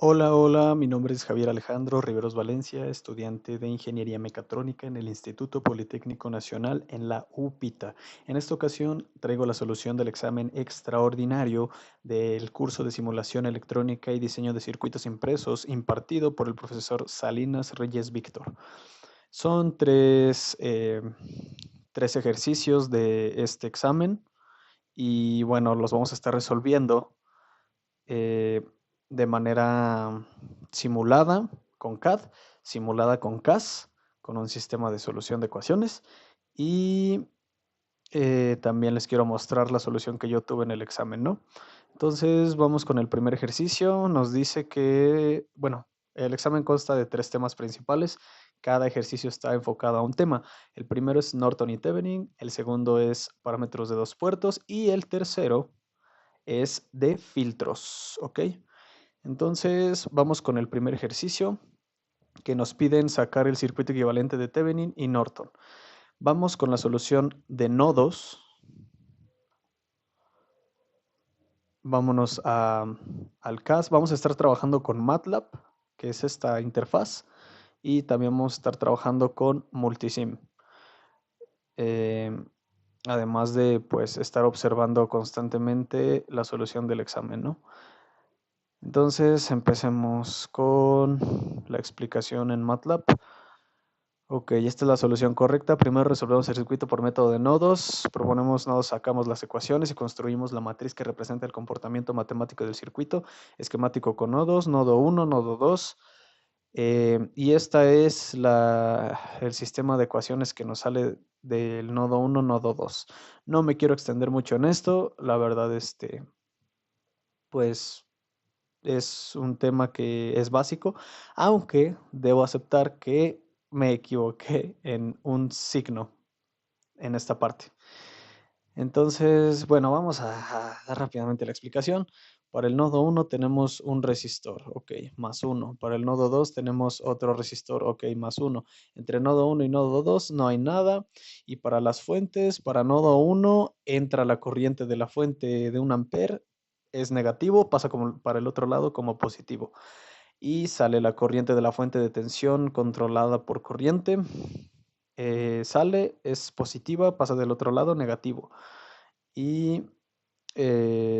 Hola, hola, mi nombre es Javier Alejandro Riveros Valencia, estudiante de Ingeniería Mecatrónica en el Instituto Politécnico Nacional en la UPITA. En esta ocasión traigo la solución del examen extraordinario del curso de simulación electrónica y diseño de circuitos impresos impartido por el profesor Salinas Reyes Víctor. Son tres ejercicios de este examen y bueno, los vamos a estar resolviendo eh, de manera simulada con CAD, simulada con CAS, con un sistema de solución de ecuaciones. Y también les quiero mostrar la solución que yo tuve en el examen, ¿no? Entonces vamos con el primer ejercicio. Nos dice que, bueno, el examen consta de tres temas principales. Cada ejercicio está enfocado a un tema. El primero es Norton y Thevenin, el segundo es parámetros de dos puertos y el tercero es de filtros, ¿ok? Entonces, vamos con el primer ejercicio que nos piden sacar el circuito equivalente de Thevenin y Norton. Vamos con la solución de nodos. Vámonos al CAS. Vamos a estar trabajando con MATLAB, que es esta interfaz, y también vamos a estar trabajando con Multisim. Eh, Además de pues estar observando constantemente la solución del examen, ¿no? Entonces empecemos con la explicación en MATLAB. Ok, esta es la solución correcta. Primero resolvemos el circuito por método de nodos. Proponemos nodos, sacamos las ecuaciones y construimos la matriz que representa el comportamiento matemático del circuito. Esquemático con nodos, nodo 1, nodo 2. Y esta es el sistema de ecuaciones que nos sale del nodo 1, nodo 2. No me quiero extender mucho en esto. La verdad, pues es un tema que es básico, aunque debo aceptar que me equivoqué en un signo en esta parte. Entonces, bueno, vamos a dar rápidamente la explicación. Para el nodo 1 tenemos un resistor, ok, más 1. Para el nodo 2 tenemos otro resistor, ok, más 1. Entre nodo 1 y nodo 2 no hay nada. Y para las fuentes, para nodo 1 entra la corriente de la fuente de 1 ampere, es negativo, pasa como para el otro lado como positivo. Y sale la corriente de la fuente de tensión controlada por corriente. Sale, es positiva, pasa del otro lado, negativo. Y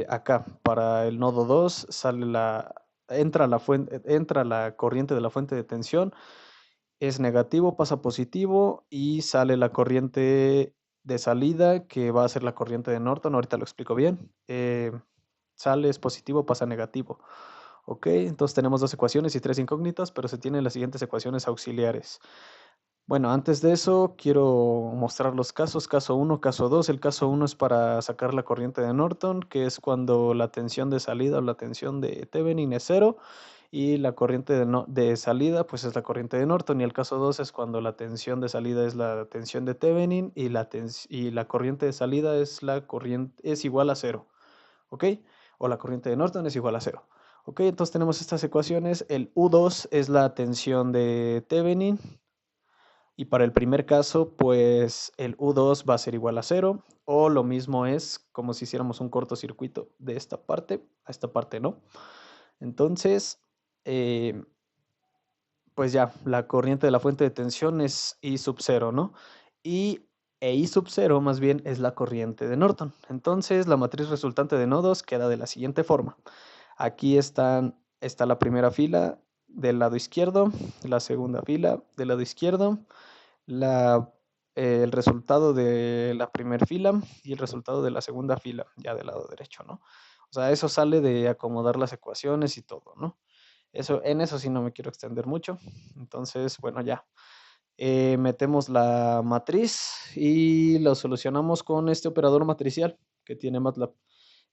acá, para el nodo 2, entra la corriente de la fuente de tensión, es negativo, pasa a positivo y sale la corriente de salida, que va a ser la corriente de Norton, ahorita lo explico bien. Sale, es positivo, pasa a negativo. Ok, entonces tenemos dos ecuaciones y tres incógnitas, pero se tienen las siguientes ecuaciones auxiliares. Bueno, antes de eso quiero mostrar los casos, caso 1, caso 2. El caso 1 es para sacar la corriente de Norton, que es cuando la tensión de salida o la tensión de Thevenin es cero y la corriente de salida pues es la corriente de Norton. Y el caso 2 es cuando la tensión de salida es la tensión de Thevenin y la corriente de salida es igual a cero, ¿ok? O la corriente de Norton es igual a cero. Ok, entonces tenemos estas ecuaciones. El U2 es la tensión de Thevenin. Y para el primer caso, pues el U2 va a ser igual a cero, o lo mismo es como si hiciéramos un cortocircuito de esta parte a esta parte, ¿no? Entonces, eh, pues ya, la corriente de la fuente de tensión es I sub cero, ¿no? I sub cero más bien es la corriente de Norton. Entonces, la matriz resultante de nodos queda de la siguiente forma. Aquí está la primera fila del lado izquierdo, la segunda fila del lado izquierdo, la, el resultado de la primera fila y el resultado de la segunda fila, ya del lado derecho, ¿no? O sea, eso sale de acomodar las ecuaciones y todo, ¿no? En eso sí no me quiero extender mucho. Entonces, bueno, ya. Metemos la matriz y lo solucionamos con este operador matricial que tiene MATLAB.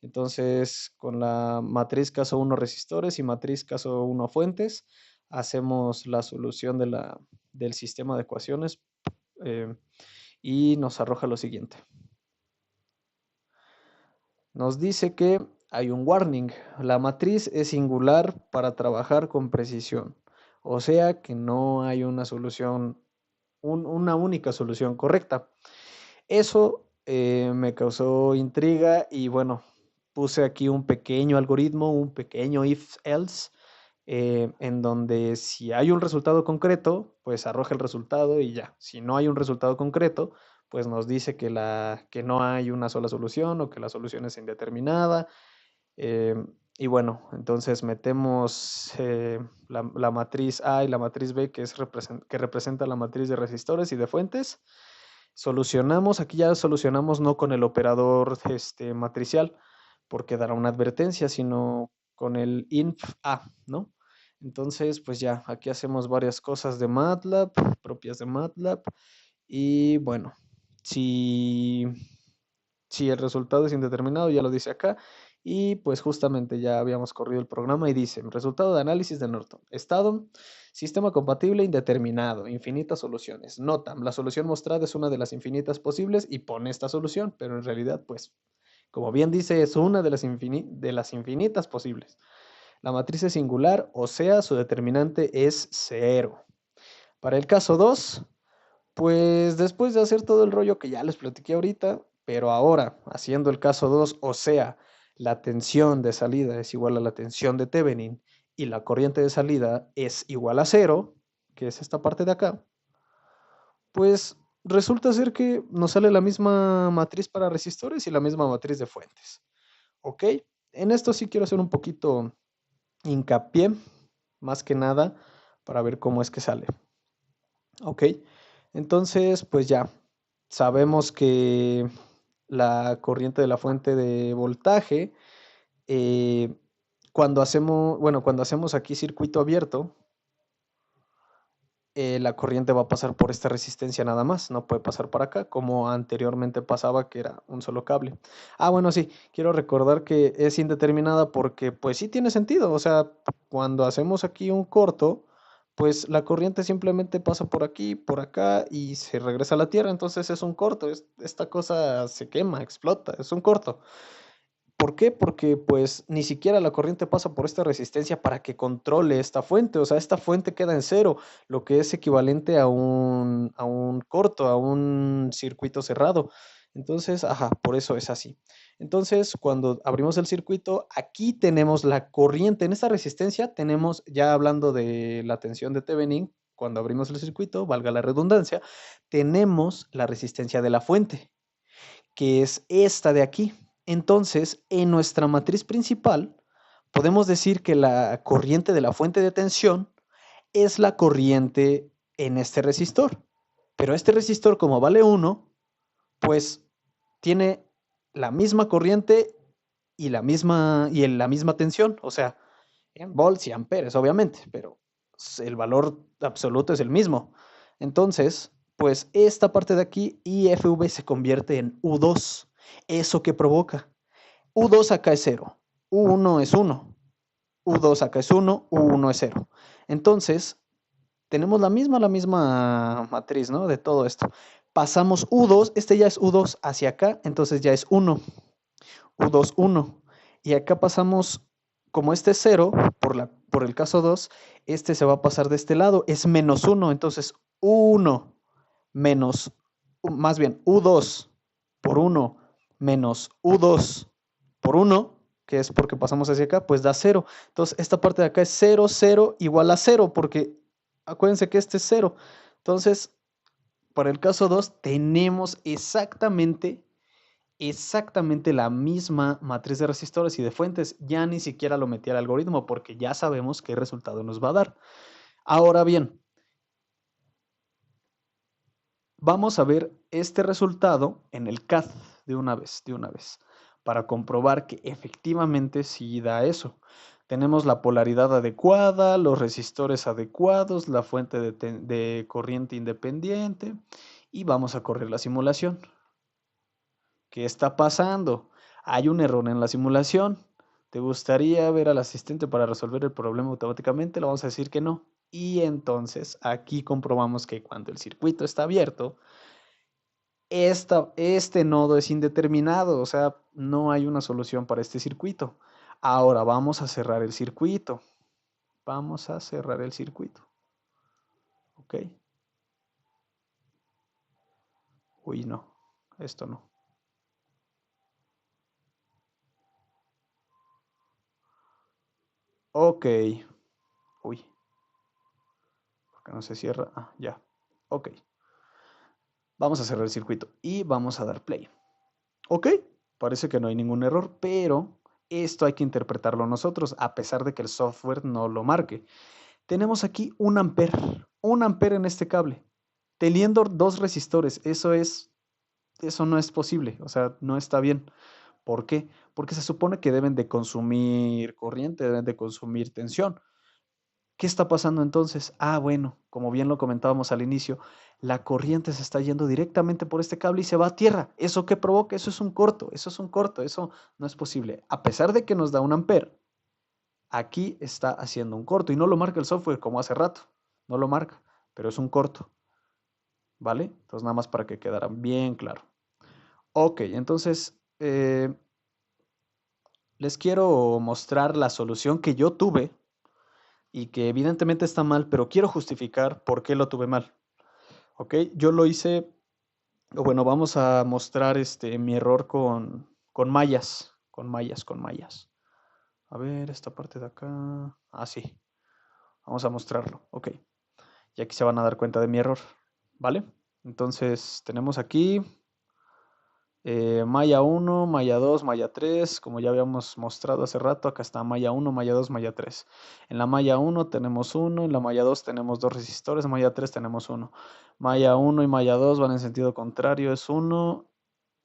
Entonces, con la matriz caso 1 resistores y matriz caso 1 fuentes, hacemos la solución del sistema de ecuaciones eh, y nos arroja lo siguiente. Nos dice que hay un warning. La matriz es singular para trabajar con precisión. O sea que no hay una solución, una única solución correcta. Eso me causó intriga y bueno, puse aquí un pequeño algoritmo, un pequeño if-else, en donde si hay un resultado concreto, pues arroja el resultado y ya. Si no hay un resultado concreto, pues nos dice que no hay una sola solución o que la solución es indeterminada. eh, y bueno, entonces metemos la matriz A y la matriz B, que representa la matriz de resistores y de fuentes. Solucionamos, aquí ya solucionamos no con el operador matricial, porque dará una advertencia, sino con el inf A, ¿no? Entonces, pues ya, aquí hacemos varias cosas de MATLAB, propias de MATLAB, y bueno, si, si el resultado es indeterminado, ya lo dice acá, y pues justamente ya habíamos corrido el programa y dice, resultado de análisis de Norton, estado, sistema compatible indeterminado, infinitas soluciones. Nota, la solución mostrada es una de las infinitas posibles y pone esta solución, pero en realidad, pues, como bien dice, es una de de las infinitas posibles. La matriz es singular, o sea, su determinante es cero. Para el caso 2, pues después de hacer todo el rollo que ya les platiqué ahorita, pero ahora haciendo el caso 2, o sea, la tensión de salida es igual a la tensión de Thevenin y la corriente de salida es igual a cero, que es esta parte de acá, pues resulta ser que nos sale la misma matriz para resistores y la misma matriz de fuentes. ¿Ok? En esto sí quiero hacer un poquito hincapié, más que nada, para ver cómo es que sale. ¿Ok? Entonces, pues ya, sabemos que la corriente de la fuente de voltaje, eh, cuando hacemos aquí circuito abierto, la corriente va a pasar por esta resistencia nada más, no puede pasar para acá, como anteriormente pasaba que era un solo cable. Ah, bueno, sí, quiero recordar que es indeterminada porque pues sí tiene sentido, o sea, cuando hacemos aquí un corto, pues la corriente simplemente pasa por aquí, por acá y se regresa a la Tierra, entonces es un corto, esta cosa se quema, explota, es un corto. ¿Por qué? Porque pues ni siquiera la corriente pasa por esta resistencia para que controle esta fuente, o sea, esta fuente queda en cero, lo que es equivalente a un corto, a un circuito cerrado. Entonces, ajá, por eso es así. Entonces, cuando abrimos el circuito, aquí tenemos la corriente, en esta resistencia tenemos, ya hablando de la tensión de Thevenin, cuando abrimos el circuito, valga la redundancia, tenemos la resistencia de la fuente, que es esta de aquí. Entonces, en nuestra matriz principal, podemos decir que la corriente de la fuente de tensión es la corriente en este resistor. Pero este resistor, como vale 1, pues tiene la misma corriente y la misma tensión, o sea, en volts y amperes, obviamente, pero el valor absoluto es el mismo. Entonces, pues esta parte de aquí, IFV se convierte en U2. ¿Eso qué provoca? U2 acá es 0, U1 es 1, U2 acá es 1, U1 es 0. Entonces, tenemos la misma matriz, ¿no? De todo esto. Pasamos U2, este ya es U2 hacia acá, entonces ya es 1, U2, 1. Y acá pasamos, como este es 0, por el caso 2, este se va a pasar de este lado, es menos 1, entonces U1 menos, más bien U2 por 1 menos U2 por 1, que es porque pasamos hacia acá, pues da 0. Entonces, esta parte de acá es 0, 0 igual a 0, porque acuérdense que este es 0. Entonces, para el caso 2, tenemos exactamente la misma matriz de resistores y de fuentes. Ya ni siquiera lo metí al algoritmo porque ya sabemos qué resultado nos va a dar. Ahora bien, vamos a ver este resultado en el CAD de una vez, para comprobar que efectivamente sí da eso. Tenemos la polaridad adecuada, los resistores adecuados, la fuente de corriente independiente y vamos a correr la simulación. ¿Qué está pasando? Hay un error en la simulación. ¿Te gustaría ver al asistente para resolver el problema automáticamente? Le vamos a decir que no. Y entonces aquí comprobamos que cuando el circuito está abierto, este nodo es indeterminado, o sea, no hay una solución para este circuito. Ahora vamos a cerrar el circuito. Vamos a cerrar el circuito. ¿Ok? Uy, no. Esto no. Ok. Uy, ¿por qué no se cierra? Ah, ya. Ok. Vamos a cerrar el circuito y vamos a dar play. Ok, parece que no hay ningún error, pero esto hay que interpretarlo nosotros, a pesar de que el software no lo marque. Tenemos aquí 1 ampere en este cable, teniendo 2 resistores. Eso no es posible, o sea, no está bien. ¿Por qué? Porque se supone que deben de consumir corriente, deben de consumir tensión. ¿Qué está pasando entonces? Ah, bueno, como bien lo comentábamos al inicio, la corriente se está yendo directamente por este cable y se va a tierra. ¿Eso qué provoca? Eso es un corto, eso no es posible. A pesar de que nos da 1 ampere, aquí está haciendo un corto y no lo marca el software como hace rato, no lo marca, pero es un corto, ¿vale? Entonces nada más para que quedara bien claro. Ok, entonces les quiero mostrar la solución que yo tuve y que evidentemente está mal, pero quiero justificar por qué lo tuve mal. Ok, yo lo hice, o bueno, vamos a mostrar mi error con mallas. A ver, esta parte de acá. Ah, sí, vamos a mostrarlo. Ok, y aquí se van a dar cuenta de mi error, ¿vale? Entonces, tenemos aquí malla 1, malla 2, malla 3, como ya habíamos mostrado hace rato, acá está malla 1, malla 2, malla 3. En la malla 1 tenemos 1, en la malla 2 tenemos 2 resistores, en malla 3 tenemos 1. Malla 1 y malla 2 van en sentido contrario, es 1,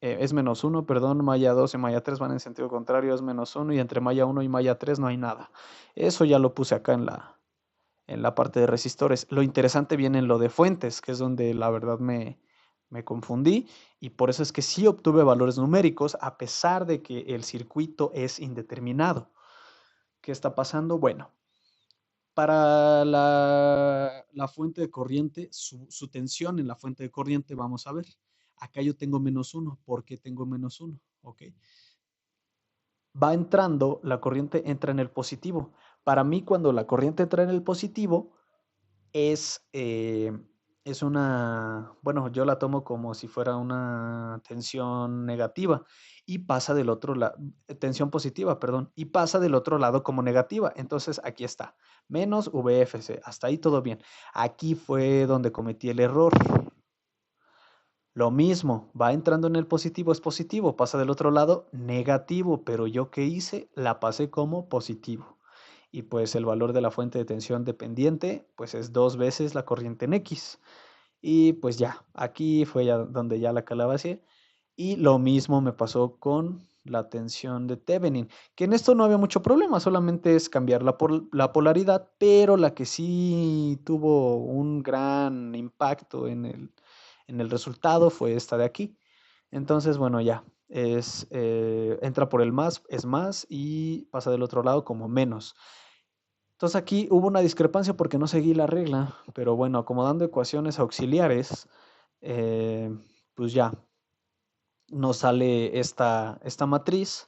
es menos 1, perdón, malla 2 y malla 3 van en sentido contrario, es menos 1, y entre malla 1 y malla 3 no hay nada. Eso ya lo puse acá en la parte de resistores. Lo interesante viene en lo de fuentes, que es donde la verdad me confundí, y por eso es que sí obtuve valores numéricos a pesar de que el circuito es indeterminado. ¿Qué está pasando? Bueno, para la fuente de corriente, su tensión en la fuente de corriente, vamos a ver. Acá yo tengo -1. ¿Por qué tengo -1? Ok. Va entrando, la corriente entra en el positivo. Para mí, cuando la corriente entra en el positivo, es, eh, es bueno, yo la tomo como si fuera una tensión negativa y pasa del otro lado, tensión positiva, perdón, y pasa del otro lado como negativa. Entonces aquí está, menos VFC, hasta ahí todo bien. Aquí fue donde cometí el error. Lo mismo, va entrando en el positivo, es positivo, pasa del otro lado, negativo, pero yo qué hice, la pasé como positivo. Y pues el valor de la fuente de tensión dependiente, pues es 2 veces la corriente en X. Y pues ya, aquí fue ya donde ya la calabacé. Y lo mismo me pasó con la tensión de Thevenin, que en esto no había mucho problema, solamente es cambiar la polaridad, pero la que sí tuvo un gran impacto en el resultado fue esta de aquí. Entonces, bueno, ya, entra por el más, es más, y pasa del otro lado como menos. Entonces aquí hubo una discrepancia porque no seguí la regla, pero bueno, acomodando ecuaciones auxiliares, eh, pues ya nos sale esta matriz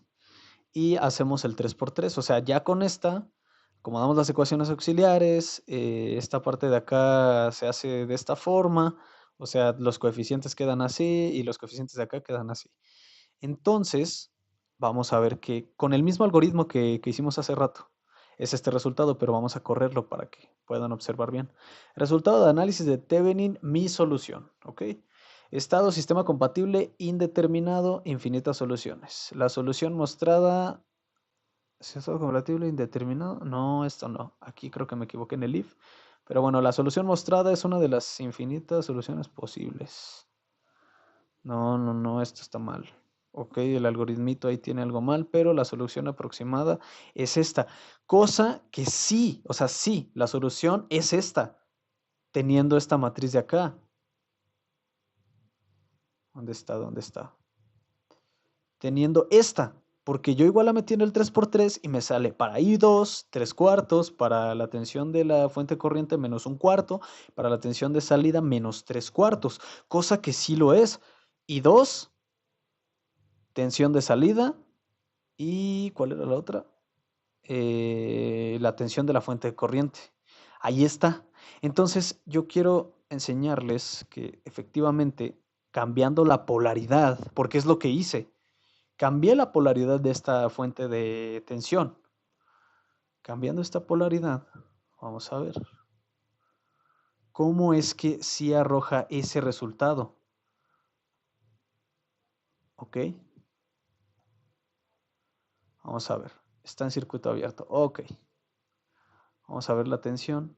y hacemos el 3 por 3. O sea, ya con esta acomodamos las ecuaciones auxiliares, esta parte de acá se hace de esta forma, o sea, los coeficientes quedan así y los coeficientes de acá quedan así. Entonces, vamos a ver que con el mismo algoritmo que hicimos hace rato, es este resultado, pero vamos a correrlo para que puedan observar bien. Resultado de análisis de Thevenin, mi solución, ¿ok? Estado sistema compatible, indeterminado, infinitas soluciones. La solución mostrada, ¿es estado compatible, indeterminado? No, esto no. Aquí creo que me equivoqué en el if. Pero bueno, la solución mostrada es una de las infinitas soluciones posibles. No, no, no, esto está mal. Ok, el algoritmito ahí tiene algo mal, pero la solución aproximada es esta. Cosa que sí, o sea, sí, la solución es esta, teniendo esta matriz de acá. ¿Dónde está? ¿Dónde está? Teniendo esta, porque yo igual la metí en el 3 por 3 y me sale para I2, 3 cuartos, para la tensión de la fuente corriente menos 1 cuarto, para la tensión de salida menos 3 cuartos, cosa que sí lo es. I2, tensión de salida, y ¿cuál era la otra? La tensión de la fuente de corriente. Ahí está. Entonces yo quiero enseñarles que efectivamente cambiando la polaridad, porque es lo que hice, cambié la polaridad de esta fuente de tensión. Cambiando esta polaridad, Vamos a ver. ¿Cómo es que sí arroja ese resultado? ¿Ok? Vamos a ver. Está en circuito abierto. Ok. Vamos a ver la tensión.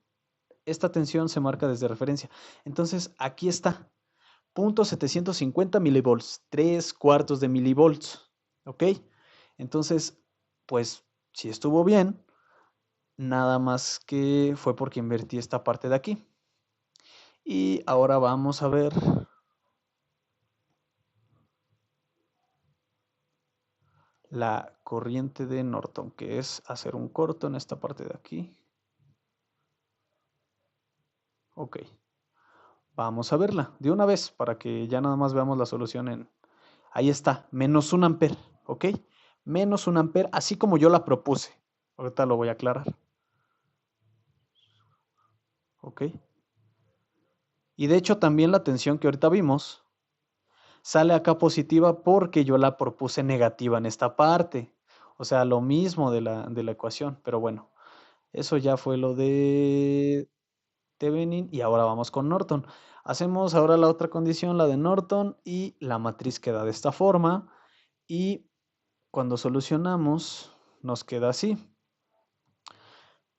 Esta tensión se marca desde referencia. Entonces, aquí está. 0.750 milivolts. 3/4 de milivolts. ¿Ok? Entonces, pues, si estuvo bien, nada más que fue porque invertí esta parte de aquí. Y ahora vamos a ver la corriente de Norton, que es hacer un corto en esta parte de aquí. Ok. Vamos a verla de una vez para que ya nada más veamos la solución en... Ahí está, menos 1 amper, ¿ok? Menos 1 amper, así como yo la propuse. Ahorita lo voy a aclarar, ¿ok? Y de hecho también la tensión que ahorita vimos sale acá positiva porque yo la propuse negativa en esta parte. O sea, lo mismo de la ecuación, pero bueno, eso ya fue lo de Thevenin y ahora vamos con Norton. Hacemos ahora la otra condición, la de Norton, y la matriz queda de esta forma. Y cuando solucionamos, nos queda así.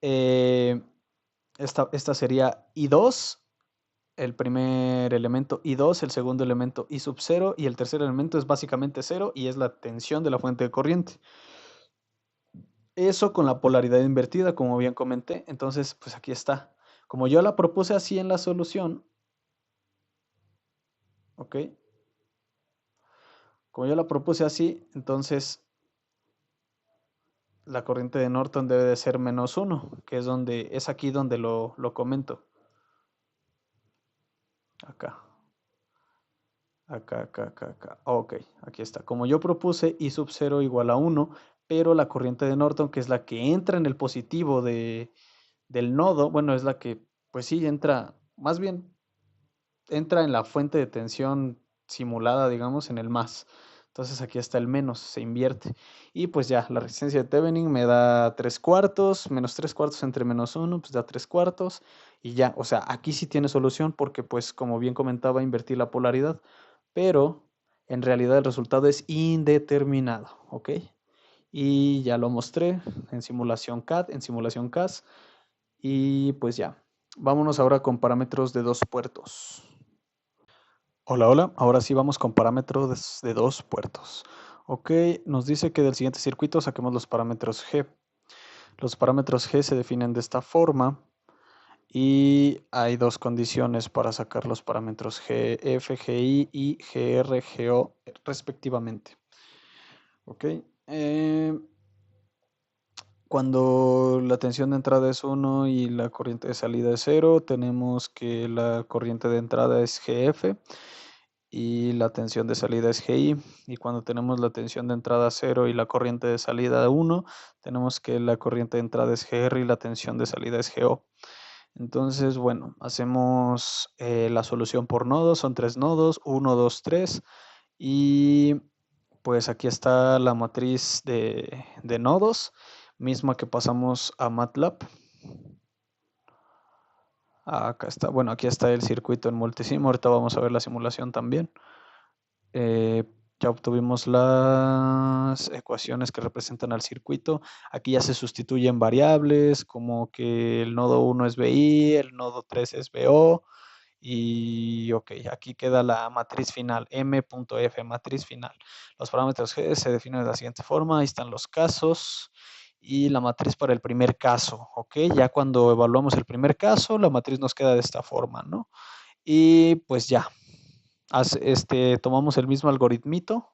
Eh, esta sería I2, el primer elemento I2, el segundo elemento I sub 0 y el tercer elemento es básicamente 0 y es la tensión de la fuente de corriente. Eso con la polaridad invertida, como bien comenté. Entonces, pues aquí está. Como yo la propuse así en la solución, ¿ok? Como yo la propuse así, entonces la corriente de Norton debe de ser -1, que es aquí donde lo comento. Acá. Acá. Ok, aquí está. Como yo propuse, I sub 0 igual a 1, pero la corriente de Norton, que es la que entra en el positivo del nodo, bueno, es la que, pues sí, entra, más bien, entra en la fuente de tensión simulada, digamos, en el más. Entonces aquí está el menos, se invierte. Y pues ya, la resistencia de Thevenin me da 3/4, -3/4 entre -1, pues da 3/4. Y ya, o sea, aquí sí tiene solución porque pues como bien comentaba, invertí la polaridad. Pero en realidad el resultado es indeterminado, ¿ok? Y ya lo mostré en simulación CAD, en simulación CAS. Y pues ya, vámonos ahora con parámetros de 2 puertos. Hola, hola. Ahora sí vamos con parámetros de 2 puertos. Ok, nos dice que del siguiente circuito saquemos los parámetros G. Los parámetros G se definen de esta forma y hay dos condiciones para sacar los parámetros GF, GI y GR, GO respectivamente. Ok, cuando la tensión de entrada es 1 y la corriente de salida es 0, tenemos que la corriente de entrada es GF y la tensión de salida es GI. Y cuando tenemos la tensión de entrada 0 y la corriente de salida 1, tenemos que la corriente de entrada es GR y la tensión de salida es GO. Entonces, bueno, hacemos la solución por nodos, son 3 nodos, 1, 2, 3. Y pues aquí está la matriz de nodos, misma que pasamos a MATLAB. Acá está, bueno, aquí está el circuito en Multisim, ahorita vamos a ver la simulación también. Ya obtuvimos las ecuaciones que representan al circuito. Aquí ya se sustituyen variables, como que el nodo 1 es BI, el nodo 3 es BO. Y ok, aquí queda la matriz final, M.F, matriz final. Los parámetros G se definen de la siguiente forma, ahí están los casos y la matriz para el primer caso, ok. Ya cuando evaluamos el primer caso, la matriz nos queda de esta forma, ¿no? Y pues ya, tomamos el mismo algoritmito,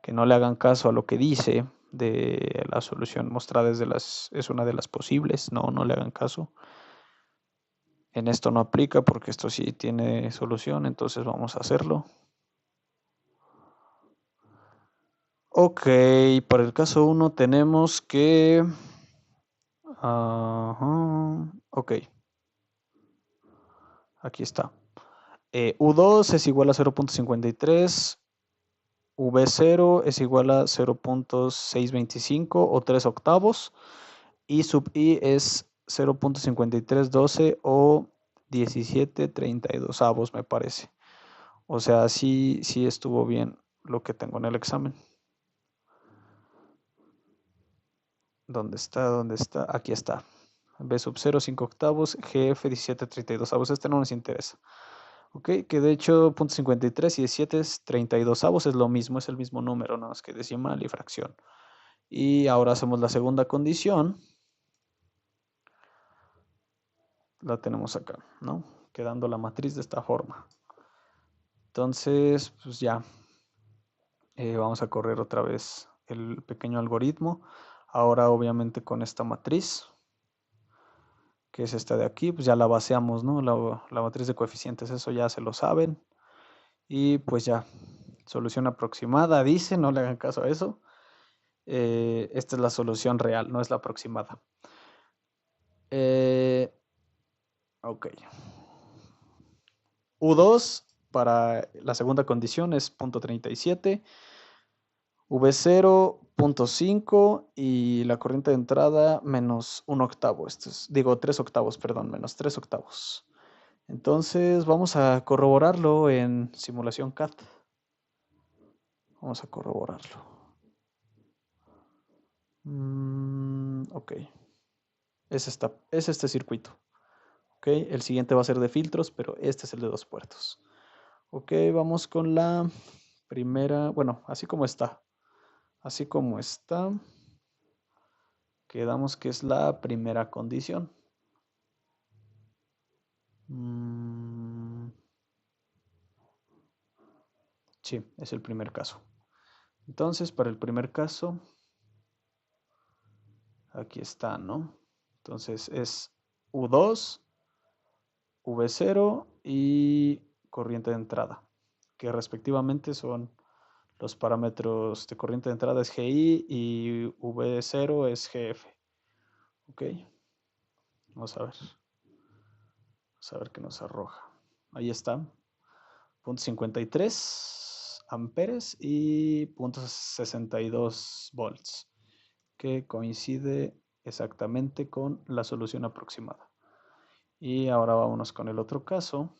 que no le hagan caso a lo que dice de la solución mostrada es una de las posibles, no le hagan caso. En esto no aplica porque esto sí tiene solución, entonces vamos a hacerlo. Ok, para el caso 1 tenemos que... ok, aquí está. U2 es igual a 0.53 V0 es igual a 0.625 o 3 octavos. Y sub I es 0.5312 o 1732 avos, me parece. O sea, sí estuvo bien lo que tengo en el examen. ¿Dónde está? ¿Dónde está? Aquí está. B sub 0, 5 octavos, GF 1732 avos. Este no nos interesa. Ok, que de hecho 0.53 y 17 es 32 avos, es lo mismo, es el mismo número, nada más que decimal y fracción. Y ahora hacemos la segunda condición. La tenemos acá, ¿no? Quedando la matriz de esta forma. Entonces, pues ya, vamos a correr otra vez el pequeño algoritmo. Ahora obviamente con esta matriz, que es esta de aquí, pues ya la vaciamos, ¿no? La matriz de coeficientes, eso ya se lo saben. Y pues ya, solución aproximada, dice, no le hagan caso a eso. Esta es la solución real, no es la aproximada. Ok. U2 para la segunda condición es 0.37. V0, 0.5 y la corriente de entrada menos 1 octavo. Digo 3 octavos, perdón, menos 3 octavos. Entonces vamos a corroborarlo en simulación CAD. Vamos a corroborarlo. Ok. Es este circuito. Ok, el siguiente va a ser de filtros, pero este es el de 2 puertos. Ok, vamos con la primera, bueno, así como está. Así como está. Quedamos que es la primera condición. Sí, es el primer caso. Entonces, para el primer caso, aquí está, ¿no? Entonces es U2, V0 y corriente de entrada, que respectivamente son los parámetros de corriente de entrada es GI y V0 es GF. Ok, vamos a ver. Vamos a ver qué nos arroja. Ahí está. 0.53 amperes y 0.62 volts, que coincide exactamente con la solución aproximada. Y ahora vámonos con el otro caso.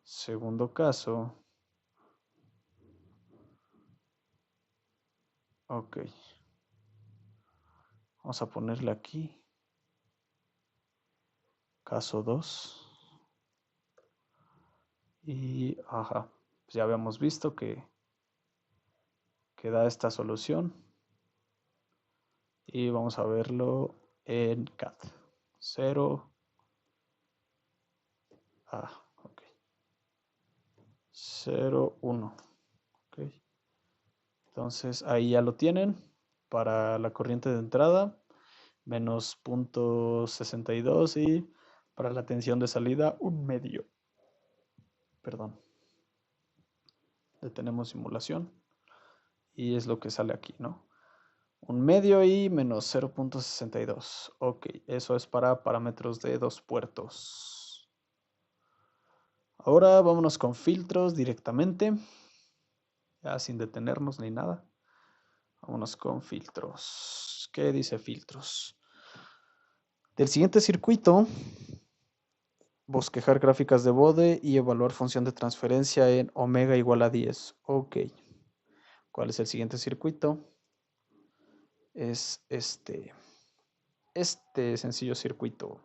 Segundo caso. Ok. Vamos a ponerle aquí. Caso 2. Y, ajá, pues ya habíamos visto que da esta solución. Y vamos a verlo en CAD. 0. Ok. 0, 1. Ok. Entonces ahí ya lo tienen para la corriente de entrada, menos 0.62 y para la tensión de salida, 1/2. Perdón. Detenemos simulación y es lo que sale aquí, ¿no? 1/2 y menos 0.62. Ok, eso es para parámetros de 2 puertos. Ahora vámonos con filtros directamente, ya sin detenernos ni nada. Vámonos con filtros. ¿Qué dice filtros? Del siguiente circuito, bosquejar gráficas de Bode y evaluar función de transferencia en omega igual a 10. Ok. ¿Cuál es el siguiente circuito? Es este sencillo circuito.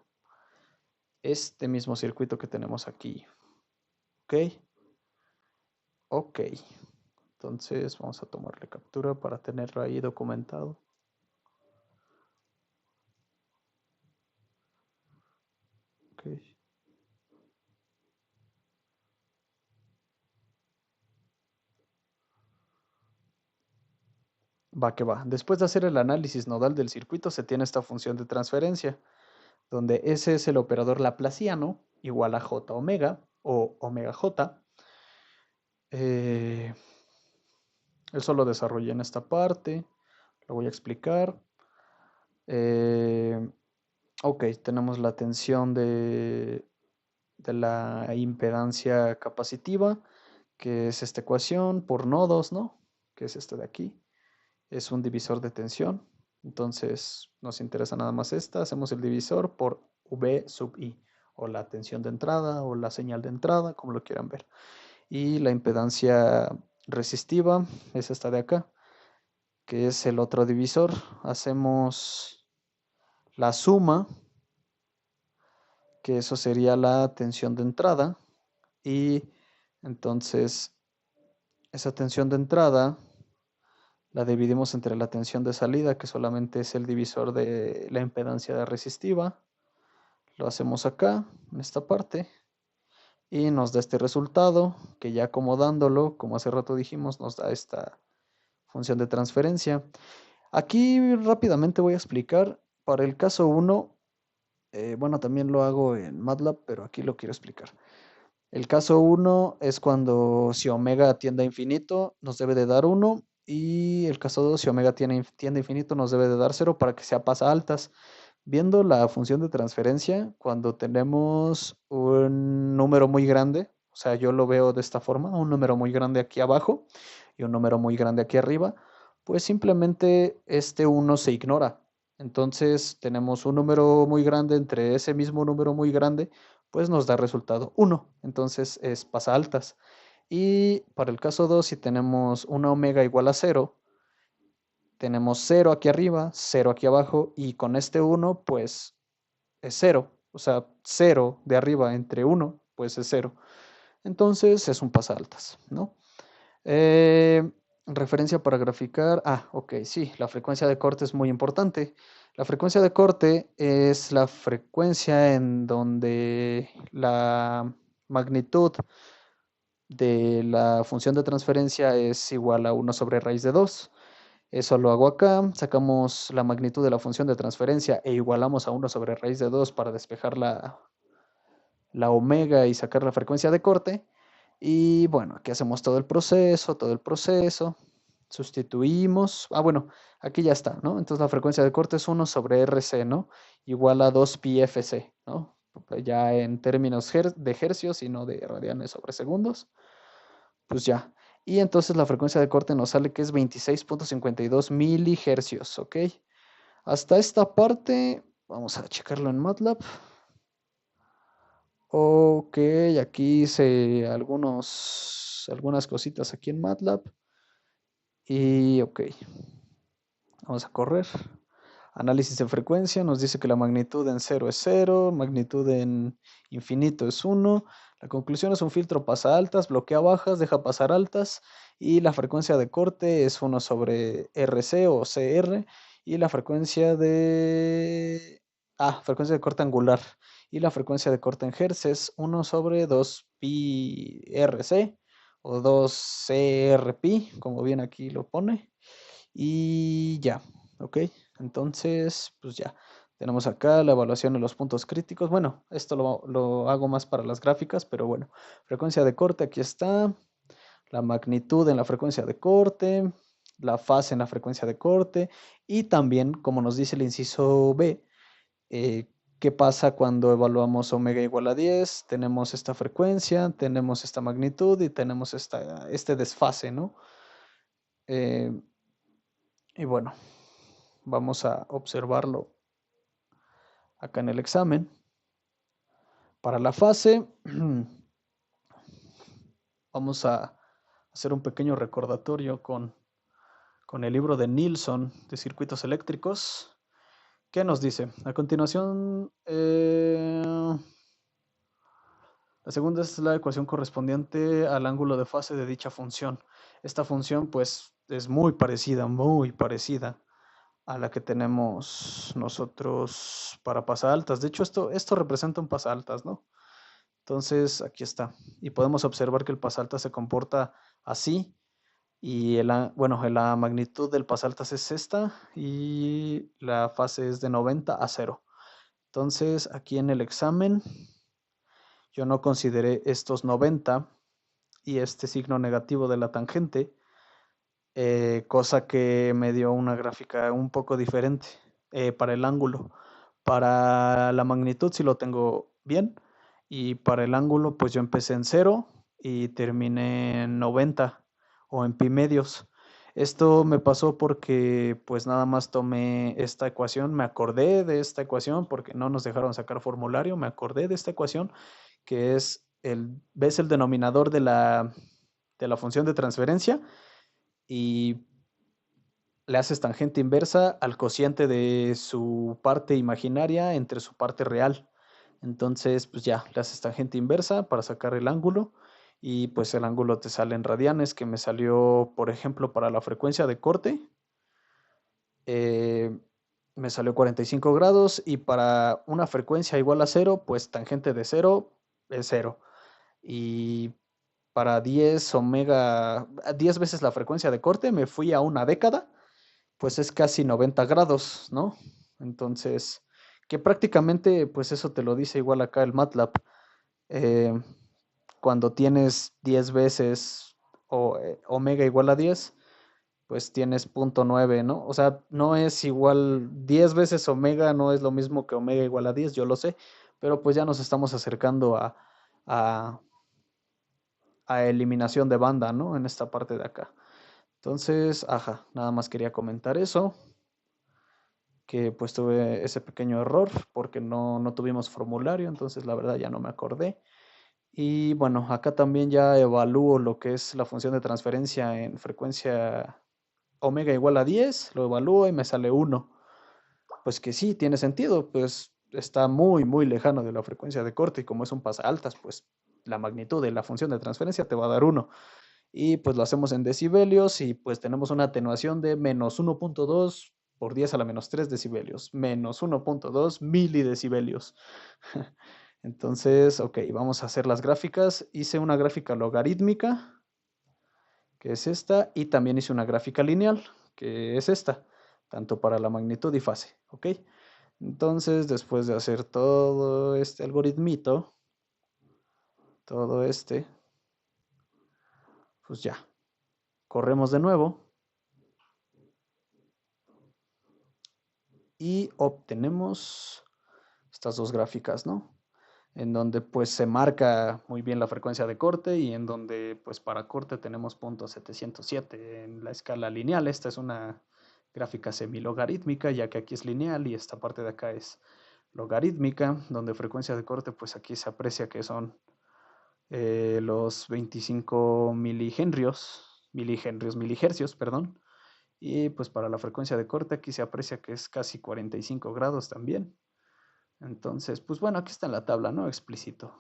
Este mismo circuito que tenemos aquí. Ok. Ok. Entonces vamos a tomarle captura para tenerlo ahí documentado. Ok. Va que va. Después de hacer el análisis nodal del circuito, se tiene esta función de transferencia, donde S es el operador laplaciano, igual a J omega, o omega J. Eso lo desarrollé en esta parte, lo voy a explicar. Ok, tenemos la tensión de la impedancia capacitiva, que es esta ecuación, por nodos, ¿no? Que es este de aquí. Es un divisor de tensión. Entonces nos interesa nada más esta. Hacemos el divisor por V sub I, o la tensión de entrada, o la señal de entrada, como lo quieran ver. Y la impedancia resistiva es esta de acá, que es el otro divisor. Hacemos la suma, que eso sería la tensión de entrada. Y entonces esa tensión de entrada la dividimos entre la tensión de salida, que solamente es el divisor de la impedancia resistiva. Lo hacemos acá, en esta parte, y nos da este resultado, que ya acomodándolo, como hace rato dijimos, nos da esta función de transferencia. Aquí rápidamente voy a explicar, para el caso 1, bueno, también lo hago en MATLAB, pero aquí lo quiero explicar. El caso 1 es cuando si omega tiende a infinito, nos debe de dar 1. Y el caso 2, si omega tiende a infinito, nos debe de dar 0 para que sea pasa altas. Viendo la función de transferencia, cuando tenemos un número muy grande, o sea, yo lo veo de esta forma, un número muy grande aquí abajo y un número muy grande aquí arriba, pues simplemente este 1 se ignora. Entonces tenemos un número muy grande entre ese mismo número muy grande, pues nos da resultado 1. Entonces es pasa altas. Y para el caso 2, si tenemos una omega igual a 0, tenemos 0 aquí arriba, 0 aquí abajo, y con este 1, pues es 0. O sea, 0 de arriba entre 1, pues es 0. Entonces es un pasaltas, ¿no? Eh, referencia para graficar. Ah, ok, sí, la frecuencia de corte es muy importante. La frecuencia de corte es la frecuencia en donde la magnitud de la función de transferencia es igual a 1 sobre raíz de 2. Eso lo hago acá, sacamos la magnitud de la función de transferencia e igualamos a 1 sobre raíz de 2 para despejar la omega y sacar la frecuencia de corte. Y bueno, aquí hacemos todo el proceso, sustituimos, bueno, aquí ya está, ¿no? Entonces la frecuencia de corte es 1 sobre RC, ¿no? Igual a 2 pi FC, ¿no? Ya en términos de hercios y no de radianes sobre segundos, pues ya. Y entonces la frecuencia de corte nos sale que es 26.52 milihercios, ¿ok? Hasta esta parte, vamos a checarlo en MATLAB. Ok, aquí hice algunas cositas aquí en MATLAB. Y ok, vamos a correr. Análisis de frecuencia nos dice que la magnitud en 0 es 0, magnitud en infinito es 1. La conclusión es un filtro pasa altas, bloquea bajas, deja pasar altas. Y la frecuencia de corte es 1 sobre RC o CR. Y la frecuencia de corte angular. Y la frecuencia de corte en Hz es 1 sobre 2 pi RC o 2 CRP, como bien aquí lo pone. Y ya, ok. Entonces, pues ya. Tenemos acá la evaluación de los puntos críticos. Bueno, esto lo hago más para las gráficas, pero bueno. Frecuencia de corte, aquí está. La magnitud en la frecuencia de corte. La fase en la frecuencia de corte. Y también, como nos dice el inciso B, qué pasa cuando evaluamos omega igual a 10. Tenemos esta frecuencia, tenemos esta magnitud y tenemos este desfase, ¿no? Eh, y bueno, vamos a observarlo acá en el examen. Para la fase, vamos a hacer un pequeño recordatorio con el libro de Nilsson de circuitos eléctricos. ¿Qué nos dice? A continuación, la segunda es la ecuación correspondiente al ángulo de fase de dicha función. Esta función, pues, es muy parecida a la que tenemos nosotros para pasaltas. De hecho, esto representa un pasaltas, ¿no? Entonces, aquí está. Y podemos observar que el pasaltas se comporta así. Y bueno, la magnitud del pasaltas es esta y la fase es de 90 a 0. Entonces, aquí en el examen, yo no consideré estos 90 y este signo negativo de la tangente, cosa que me dio una gráfica un poco diferente para el ángulo. Para la magnitud sí lo tengo bien y para el ángulo pues yo empecé en 0 y terminé en 90 o en pi medios. Esto me pasó porque pues nada más tomé esta ecuación, me acordé de esta ecuación porque no nos dejaron sacar formulario, me acordé de esta ecuación que es ves el denominador de la función de transferencia y le haces tangente inversa al cociente de su parte imaginaria entre su parte real. Entonces, pues ya, le haces tangente inversa para sacar el ángulo y pues el ángulo te sale en radianes, que me salió, por ejemplo, para la frecuencia de corte, eh, me salió 45 grados y para una frecuencia igual a cero, pues tangente de cero es cero. Y para 10 omega, 10 veces la frecuencia de corte, me fui a una década, pues es casi 90 grados, ¿no? Entonces, que prácticamente, pues eso te lo dice igual acá el MATLAB. eh, Cuando tienes 10 veces omega igual a 10, pues tienes punto 9, ¿no? O sea, no es igual, 10 veces omega no es lo mismo que omega igual a 10, yo lo sé, pero pues ya nos estamos acercando a, a eliminación de banda, ¿no? En esta parte de acá. Entonces, ajá, nada más quería comentar eso, que pues tuve ese pequeño error porque no tuvimos formulario, entonces la verdad ya no me acordé. Y bueno, acá también ya evalúo lo que es la función de transferencia en frecuencia omega igual a 10, lo evalúo y me sale 1. Pues que sí, tiene sentido, pues está muy, muy lejano de la frecuencia de corte y como es un pasaaltas, pues la magnitud de la función de transferencia te va a dar 1. Y pues lo hacemos en decibelios y pues tenemos una atenuación de menos 1.2 por 10 a la menos 3 decibelios, menos 1.2 milidecibelios. Entonces, ok, vamos a hacer las gráficas. Hice una gráfica logarítmica, que es esta, y también hice una gráfica lineal, que es esta, tanto para la magnitud y fase, ok. Entonces, después de hacer todo este algoritmito, todo este, pues ya, corremos de nuevo y obtenemos estas dos gráficas, ¿no? En donde pues se marca muy bien la frecuencia de corte y en donde pues para corte tenemos punto 707 en la escala lineal. Esta es una gráfica semilogarítmica, ya que aquí es lineal y esta parte de acá es logarítmica, donde frecuencia de corte pues aquí se aprecia que son los 25 milihercios, perdón. Y pues para la frecuencia de corte aquí se aprecia que es casi 45 grados también. Entonces, pues bueno, aquí está en la tabla, ¿no? Explícito.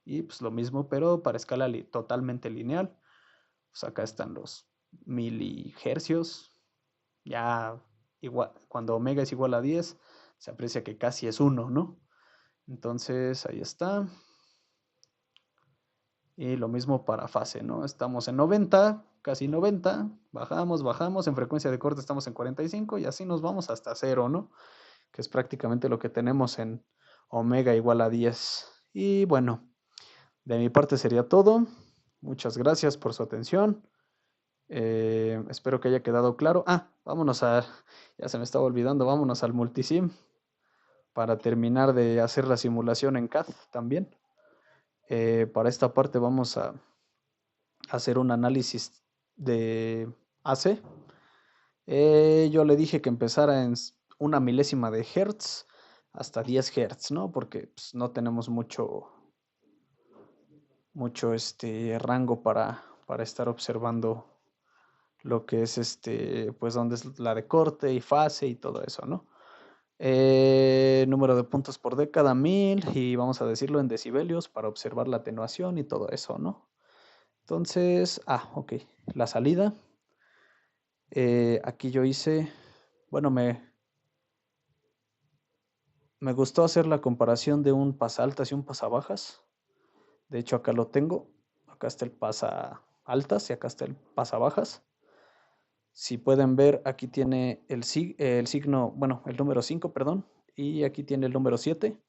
Y pues lo mismo, pero para escala totalmente lineal. Pues acá están los milihercios. Ya igual, cuando omega es igual a 10, se aprecia que casi es 1, ¿no? Entonces, ahí está. Y lo mismo para fase, ¿no? Estamos en 90, casi 90. Bajamos, bajamos. En frecuencia de corte estamos en 45 y así nos vamos hasta 0, ¿no? Que es prácticamente lo que tenemos en omega igual a 10. Y bueno, de mi parte sería todo. Muchas gracias por su atención. Espero que haya quedado claro. Vámonos ya se me estaba olvidando, vámonos al multisim para terminar de hacer la simulación en CAD también. Para esta parte vamos a hacer un análisis de AC. Yo le dije que empezara en una milésima de hertz hasta 10 hertz, ¿no? Porque pues, no tenemos mucho rango para estar observando lo que es pues dónde es la de corte y fase y todo eso, ¿no? Número de puntos por década, 1000, y vamos a decirlo en decibelios para observar la atenuación y todo eso, ¿no? Entonces, ok, la salida. Aquí yo hice, bueno, me gustó hacer la comparación de un pasaltas y un pasabajas. De hecho, acá lo tengo. Acá está el pasa altas y acá está el pasa bajas. Si pueden ver, aquí tiene el signo, bueno, el número 5, perdón, y aquí tiene el número 7,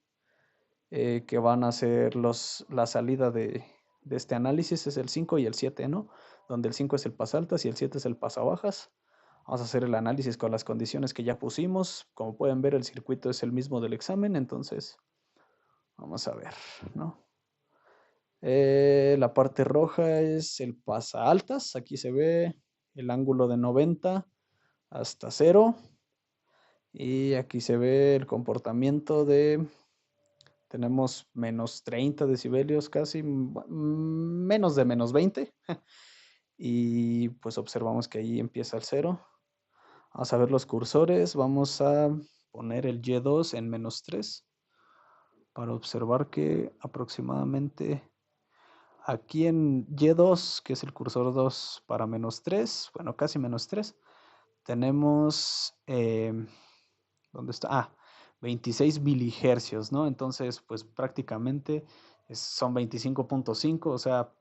que van a ser la salida de este análisis, es el 5 y el 7, ¿no? Donde el 5 es el pasaltas y el 7 es el pasabajas. Vamos a hacer el análisis con las condiciones que ya pusimos. Como pueden ver, el circuito es el mismo del examen, entonces vamos a ver, ¿no? La parte roja es el pasaaltas. Aquí se ve el ángulo de 90 hasta 0. Y aquí se ve el comportamiento de, tenemos menos 30 decibelios casi, menos de menos 20. Y pues observamos que ahí empieza el 0. Vamos a ver los cursores. Vamos a poner el Y2 en menos 3 para observar que aproximadamente aquí en Y2, que es el cursor 2 para menos 3, bueno, casi menos 3, tenemos, ¿dónde está? 26 milihercios, ¿no? Entonces, pues prácticamente son 25.5, o sea,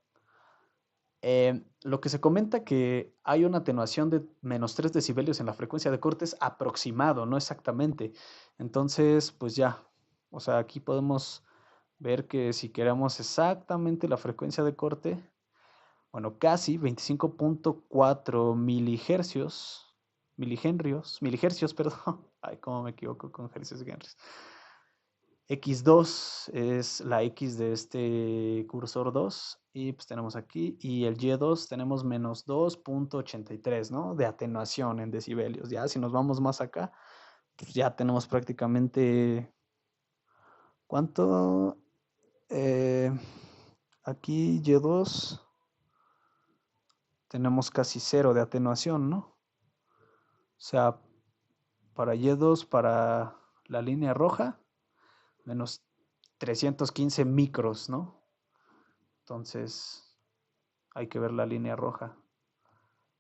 lo que se comenta que hay una atenuación de menos 3 decibelios en la frecuencia de corte es aproximado, no exactamente. Entonces, pues ya, o sea, aquí podemos ver que si queremos exactamente la frecuencia de corte, bueno, casi 25.4 milihercios, perdón. Ay, cómo me equivoco con hercios y henries. X2 es la X de este cursor 2 y pues tenemos aquí y el Y2 tenemos menos 2.83, ¿no? De atenuación en decibelios. Ya si nos vamos más acá, pues ya tenemos prácticamente, ¿cuánto? Eh, Aquí Y2 tenemos casi cero de atenuación, ¿no? O sea, para Y2, para la línea roja, menos 315 micros, ¿no? Entonces, hay que ver la línea roja,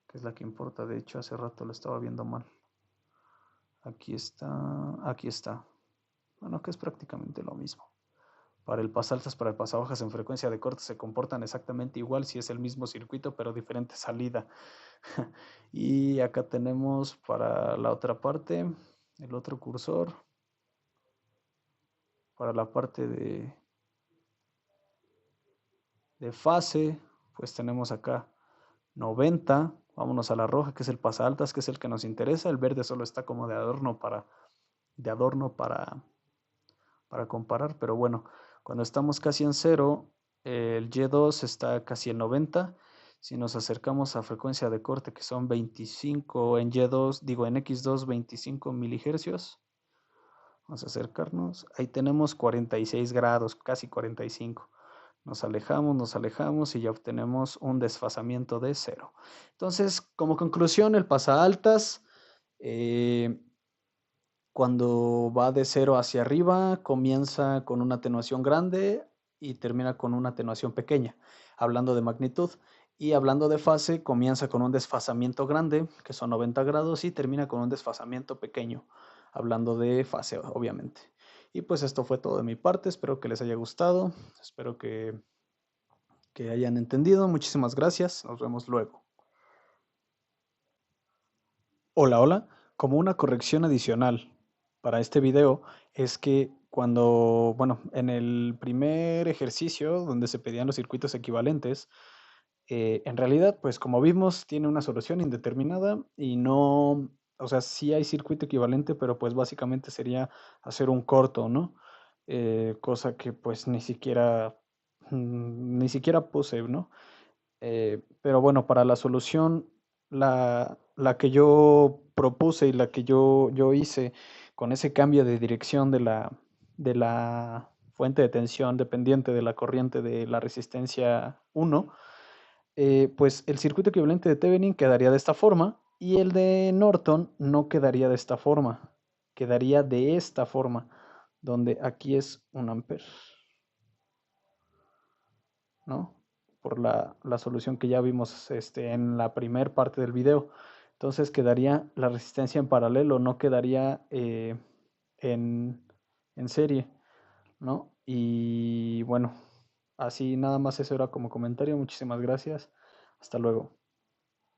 que es la que importa. De hecho, hace rato lo estaba viendo mal. Aquí está, aquí está. Bueno, que es prácticamente lo mismo. Para el pasaltas, para el pasabajas en frecuencia de corte se comportan exactamente igual si es el mismo circuito, pero diferente salida. Y acá tenemos para la otra parte, el otro cursor, para la parte de fase, pues tenemos acá 90. Vámonos a la roja, que es el pasaltas, que es el que nos interesa. El verde solo está como de adorno para comparar, pero bueno, cuando estamos casi en cero, el Y2 está casi en 90. Si nos acercamos a frecuencia de corte, que son 25 en Y2, digo en X2, 25 milihercios. Vamos a acercarnos. Ahí tenemos 46 grados, casi 45. Nos alejamos y ya obtenemos un desfasamiento de 0. Entonces, como conclusión, el pasaaltas, cuando va de 0 hacia arriba, comienza con una atenuación grande y termina con una atenuación pequeña, hablando de magnitud. Y hablando de fase, comienza con un desfasamiento grande, que son 90 grados, y termina con un desfasamiento pequeño, hablando de fase, obviamente. Y pues esto fue todo de mi parte, espero que les haya gustado, espero que hayan entendido. Muchísimas gracias, nos vemos luego. Hola, hola. Como una corrección adicional para este video es que cuando, bueno, en el primer ejercicio donde se pedían los circuitos equivalentes, en realidad, pues como vimos, tiene una solución indeterminada y no, o sea, sí hay circuito equivalente, pero pues básicamente sería hacer un corto, ¿no? Cosa que pues ni siquiera puse, ¿no? Pero bueno, para la solución, la que yo propuse y la que yo hice con ese cambio de dirección de la fuente de tensión dependiente de la corriente de la resistencia 1, pues el circuito equivalente de Thevenin quedaría de esta forma y el de Norton no quedaría de esta forma, quedaría de esta forma, donde aquí es 1 amper, ¿no? Por la solución que ya vimos en la primera parte del video. Entonces quedaría la resistencia en paralelo, no quedaría en, en serie, ¿no? Y bueno, así nada más eso era como comentario. Muchísimas gracias. Hasta luego.